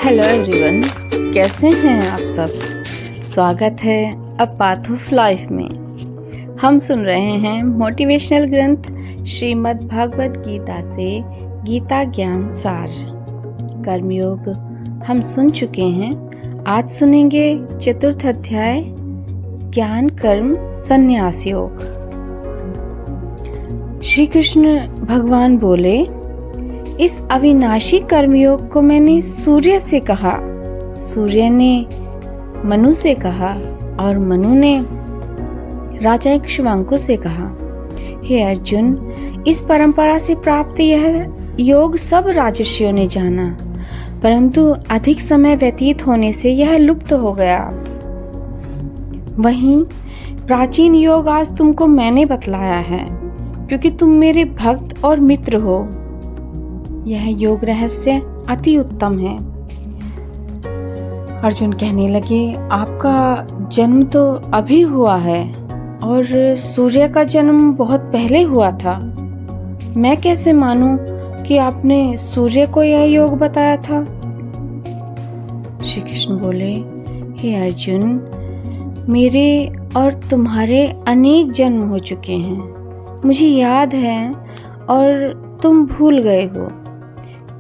Hello everyone, कैसे हैं आप सब। स्वागत है अ पाथ ऑफ लाइफ में। हम सुन रहे हैं मोटिवेशनल ग्रंथ श्रीमद् भागवत गीता से गीता ज्ञान सार। कर्मयोग हम सुन चुके हैं। आज सुनेंगे चतुर्थ अध्याय ज्ञान कर्म संन्यास योग। श्री कृष्ण भगवान बोले, इस अविनाशी कर्मयोग को मैंने सूर्य से कहा, सूर्य ने मनु से कहा और मनु ने राजा इक्ष्वाकु से कहा। हे अर्जुन, इस परंपरा से प्राप्त यह योग सब राजर्षियों ने जाना, परंतु अधिक समय व्यतीत होने से यह लुप्त हो गया। वहीं प्राचीन योग आज तुमको मैंने बतलाया है, क्योंकि तुम मेरे भक्त और मित्र हो। यह योग रहस्य अति उत्तम है। अर्जुन कहने लगे, आपका जन्म तो अभी हुआ है और सूर्य का जन्म बहुत पहले हुआ था। मैं कैसे मानूं कि आपने सूर्य को यह योग बताया था। श्री कृष्ण बोले, हे अर्जुन, मेरे और तुम्हारे अनेक जन्म हो चुके हैं, मुझे याद है और तुम भूल गए हो।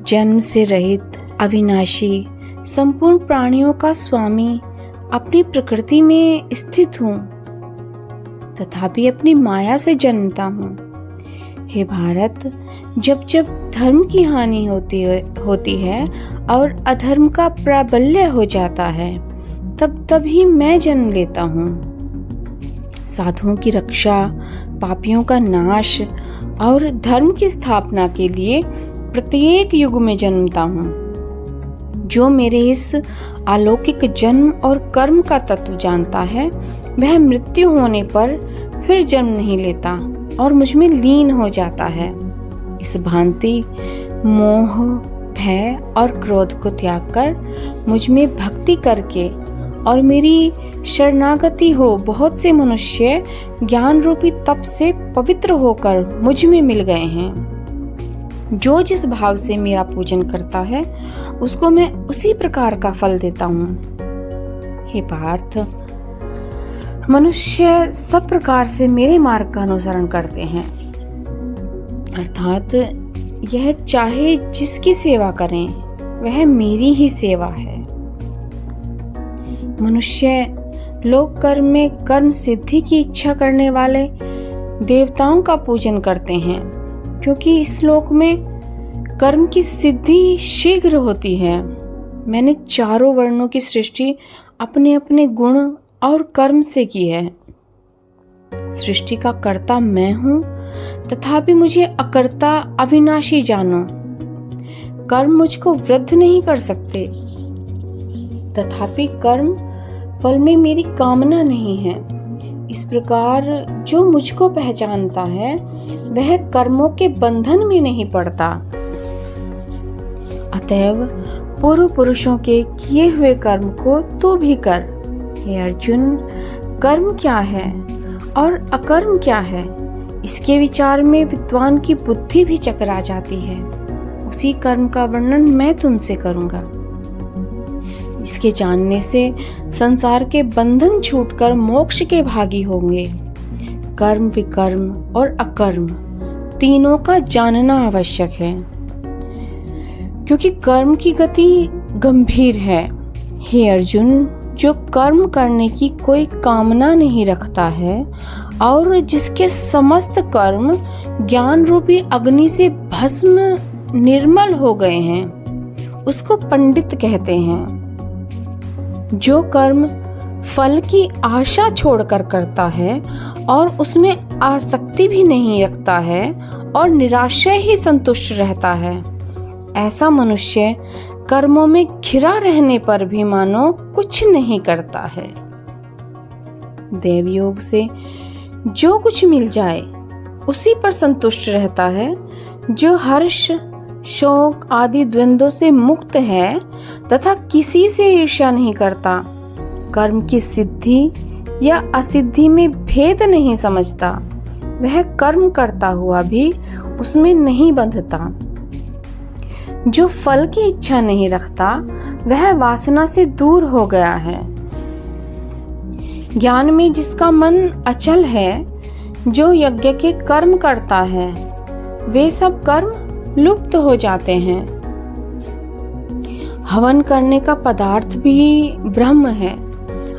जन्म से रहित अविनाशी संपूर्ण प्राणियों का स्वामी अपनी प्रकृति में स्थित हूँ, तथापि अपनी माया से जन्मता हूँ। हे भारत, जब जब धर्म की हानि होती है और अधर्म का प्राबल्य हो जाता है, तब तभी मैं जन्म लेता हूँ। साधुओं की रक्षा, पापियों का नाश और धर्म की स्थापना के लिए प्रत्येक युग में जन्मता हूँ। जो मेरे इस अलौकिक जन्म और कर्म का तत्व जानता है, वह मृत्यु होने पर फिर जन्म नहीं लेता और मुझ में लीन हो जाता है। इस भांति मोह, भय और क्रोध को त्याग कर मुझ में भक्ति करके और मेरी शरणागति हो बहुत से मनुष्य ज्ञान रूपी तप से पवित्र होकर मुझ में मिल गए हैं। जो जिस भाव से मेरा पूजन करता है, उसको मैं उसी प्रकार का फल देता हूँ। हे पार्थ, मनुष्य सब प्रकार से मेरे मार्ग का अनुसरण करते हैं, अर्थात यह चाहे जिसकी सेवा करें, वह मेरी ही सेवा है। मनुष्य लोक कर्म में कर्म सिद्धि की इच्छा करने वाले देवताओं का पूजन करते हैं, क्योंकि इस लोक में कर्म की सिद्धि शीघ्र होती है। मैंने चारों वर्णों की सृष्टि अपने अपने गुण और कर्म से की है। सृष्टि का कर्ता मैं हूँ, तथापि मुझे अकर्ता अविनाशी जानो। कर्म मुझको वृद्ध नहीं कर सकते, तथापि कर्म फल में मेरी कामना नहीं है। इस प्रकार जो मुझको पहचानता है, वह कर्मों के बंधन में नहीं पड़ता। अतएव पूर्व पुरुषों के किए हुए कर्म को तू भी कर। हे अर्जुन, कर्म क्या है और अकर्म क्या है, इसके विचार में विद्वान की बुद्धि भी चकरा जाती है। उसी कर्म का वर्णन मैं तुमसे करूंगा। इसके जानने से संसार के बंधन छूटकर मोक्ष के भागी होंगे। कर्म, विकर्म और अकर्म तीनों का जानना आवश्यक है, क्योंकि कर्म की गति गंभीर है। हे अर्जुन, जो कर्म करने की कोई कामना नहीं रखता है और जिसके समस्त कर्म ज्ञान रूपी अग्नि से भस्म निर्मल हो गए हैं, उसको पंडित कहते हैं। जो कर्म फल की आशा छोड़कर करता है और उसमें आसक्ति भी नहीं रखता है और निराशय ही संतुष्ट रहता है, ऐसा मनुष्य कर्मों में घिरा रहने पर भी मानो कुछ नहीं करता है। देवयोग से जो कुछ मिल जाए उसी पर संतुष्ट रहता है। जो हर्ष, शोक आदि द्वंद्वों से मुक्त है तथा किसी से ईर्ष्या नहीं करता, कर्म की सिद्धि या असिद्धि में भेद नहीं समझता, वह कर्म करता हुआ भी उसमें नहीं बंधता। जो फल की इच्छा नहीं रखता, वह वासना से दूर हो गया है। ज्ञान में जिसका मन अचल है, जो यज्ञ के कर्म करता है, वे सब कर्म लुप्त हो जाते हैं। हवन करने का पदार्थ भी ब्रह्म है,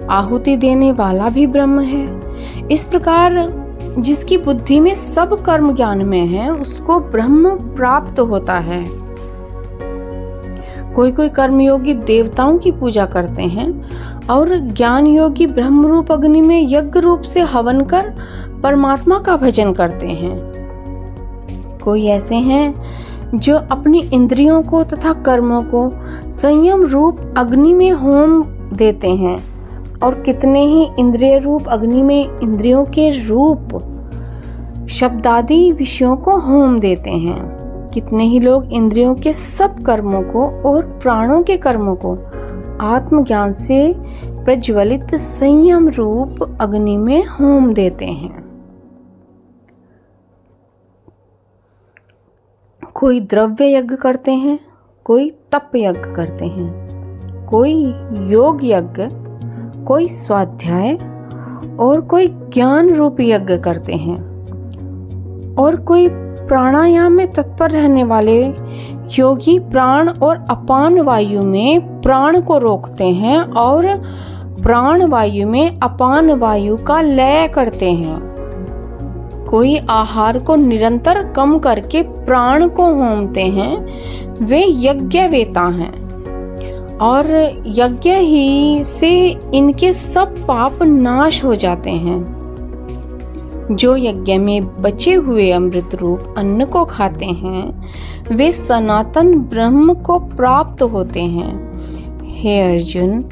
आहुति देने वाला भी ब्रह्म है। इस प्रकार जिसकी बुद्धि में सब कर्म ज्ञान में है, उसको ब्रह्म प्राप्त होता है। कोई कोई कर्मयोगी देवताओं की पूजा करते हैं और ज्ञान योगी ब्रह्म रूप अग्नि में यज्ञ रूप से हवन कर परमात्मा का भजन करते हैं। कोई ऐसे हैं जो अपनी इंद्रियों को तथा कर्मों को संयम रूप अग्नि में होम देते हैं, और कितने ही इंद्रिय रूप अग्नि में इंद्रियों के रूप शब्दादि विषयों को होम देते हैं। कितने ही लोग इंद्रियों के सब कर्मों को और प्राणों के कर्मों को आत्मज्ञान से प्रज्वलित संयम रूप अग्नि में होम देते हैं। कोई द्रव्य यज्ञ करते हैं, कोई तप यज्ञ करते हैं, कोई योग यज्ञ, कोई स्वाध्याय और कोई ज्ञान रूप यज्ञ करते हैं, और कोई प्राणायाम में तत्पर रहने वाले योगी प्राण और अपान वायु में प्राण को रोकते हैं और प्राण वायु में अपान वायु का लय करते हैं। कोई आहार को निरंतर कम करके प्राण को होमते हैं, वे यज्ञवेता हैं, और यज्ञ ही से इनके सब पाप नाश हो जाते हैं। जो यज्ञ में बचे हुए अमृत रूप अन्न को खाते हैं, वे सनातन ब्रह्म को प्राप्त होते हैं। हे अर्जुन,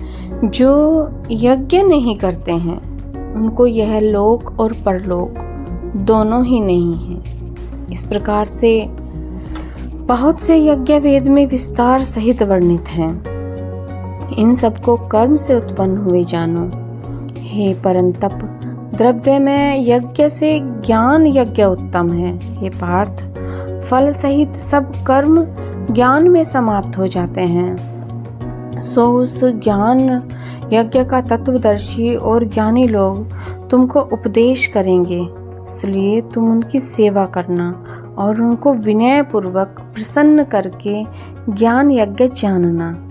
जो यज्ञ नहीं करते हैं, उनको यह लोक और परलोक दोनों ही नहीं है। इस प्रकार से बहुत से यज्ञ वेद में विस्तार सहित वर्णित हैं। इन सबको कर्म से उत्पन्न हुए जानो। हे परंतप, द्रव्य में यज्ञ से ज्ञान यज्ञ उत्तम है। हे पार्थ, फल सहित सब कर्म ज्ञान में समाप्त हो जाते हैं। सो उस ज्ञान यज्ञ का तत्वदर्शी और ज्ञानी लोग तुमको उपदेश करेंगे, इसलिए तुम उनकी सेवा करना और उनको विनय पूर्वक प्रसन्न करके ज्ञान यज्ञ जानना।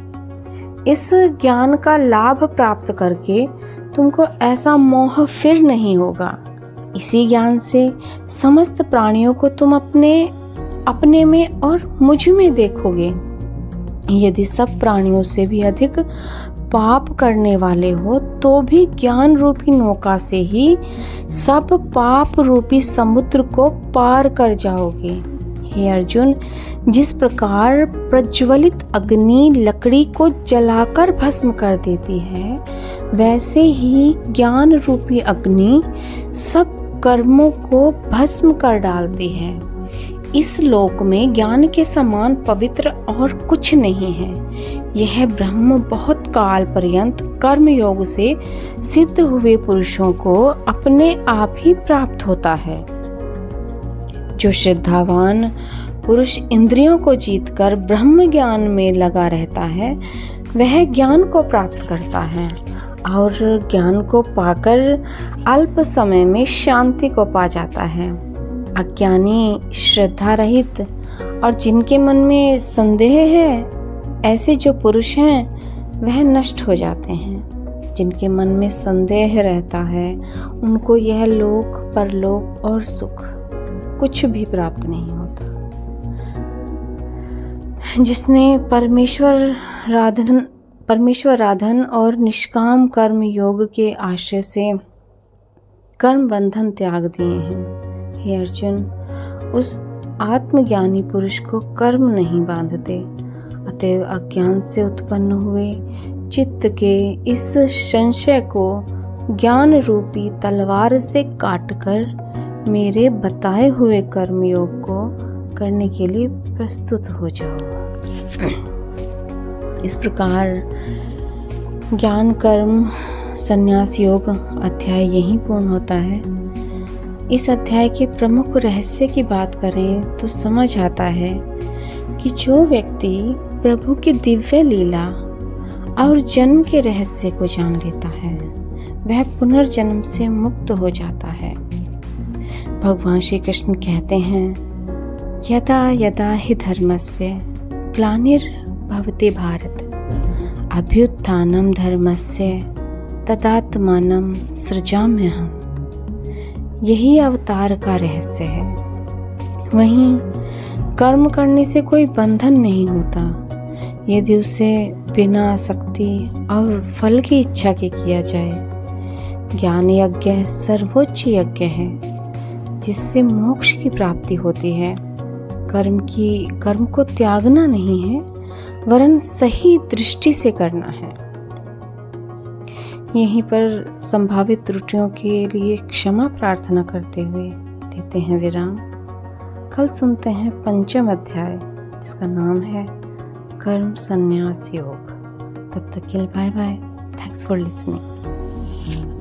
इस ज्ञान का लाभ प्राप्त करके तुमको ऐसा मोह फिर नहीं होगा। इसी ज्ञान से समस्त प्राणियों को तुम अपने में और मुझ में देखोगे। यदि सब प्राणियों से भी अधिक पाप करने वाले हो, तो भी ज्ञान रूपी नौका से ही सब पाप रूपी समुद्र को पार कर जाओगे। हे अर्जुन, जिस प्रकार प्रज्वलित अग्नि लकड़ी को जलाकर भस्म कर देती है, वैसे ही ज्ञान रूपी अग्नि सब कर्मों को भस्म कर डालती है। इस लोक में ज्ञान के समान पवित्र और कुछ नहीं है। यह ब्रह्म बहुत काल पर्यंत कर्म योग से सिद्ध हुए पुरुषों को अपने आप ही प्राप्त होता है। जो श्रद्धावान पुरुष इंद्रियों को जीतकर ब्रह्म ज्ञान में लगा रहता है, वह ज्ञान को प्राप्त करता है और ज्ञान को पाकर अल्प समय में शांति को पा जाता है। अज्ञानी, श्रद्धा रहित और जिनके मन में संदेह है, ऐसे जो पुरुष हैं वह नष्ट हो जाते हैं। जिनके मन में संदेह रहता है, उनको यह लोक, परलोक और सुख कुछ भी प्राप्त नहीं होता। जिसने परमेश्वर राधन और निष्काम कर्म योग के आश्रय से कर्म बंधन त्याग दिए हैं, हे अर्जुन, उस आत्मज्ञानी पुरुष को कर्म नहीं बांधते। अतएव अज्ञान से उत्पन्न हुए चित्त के इस संशय को ज्ञान रूपी तलवार से काटकर मेरे बताए हुए कर्म योग को करने के लिए प्रस्तुत हो जाओ। इस प्रकार ज्ञान कर्म संन्यास योग अध्याय यहीं पूर्ण होता है। इस अध्याय के प्रमुख रहस्य की बात करें तो समझ आता है कि जो व्यक्ति प्रभु की दिव्य लीला और जन्म के रहस्य को जान लेता है, वह पुनर्जन्म से मुक्त हो जाता है। भगवान श्री कृष्ण कहते हैं, यदा यदा हि धर्मस्य ग्लानिर्भवति भारत, अभ्युत्थानं धर्मस्य तदात्मानं सृजाम्यहम्। यही अवतार का रहस्य है। वहीं कर्म करने से कोई बंधन नहीं होता, यदि उसे बिना आसक्ति और फल की इच्छा के किया जाए। ज्ञान यज्ञ सर्वोच्च यज्ञ है, जिससे मोक्ष की प्राप्ति होती है। कर्म को त्यागना नहीं है, वरन सही दृष्टि से करना है। यहीं पर संभावित त्रुटियों के लिए क्षमा प्रार्थना करते हुए लेते हैं विराम। कल सुनते हैं 5वां अध्याय, जिसका नाम है कर्म संन्यास योग। तब तक के लिए bye bye. Thanks for listening.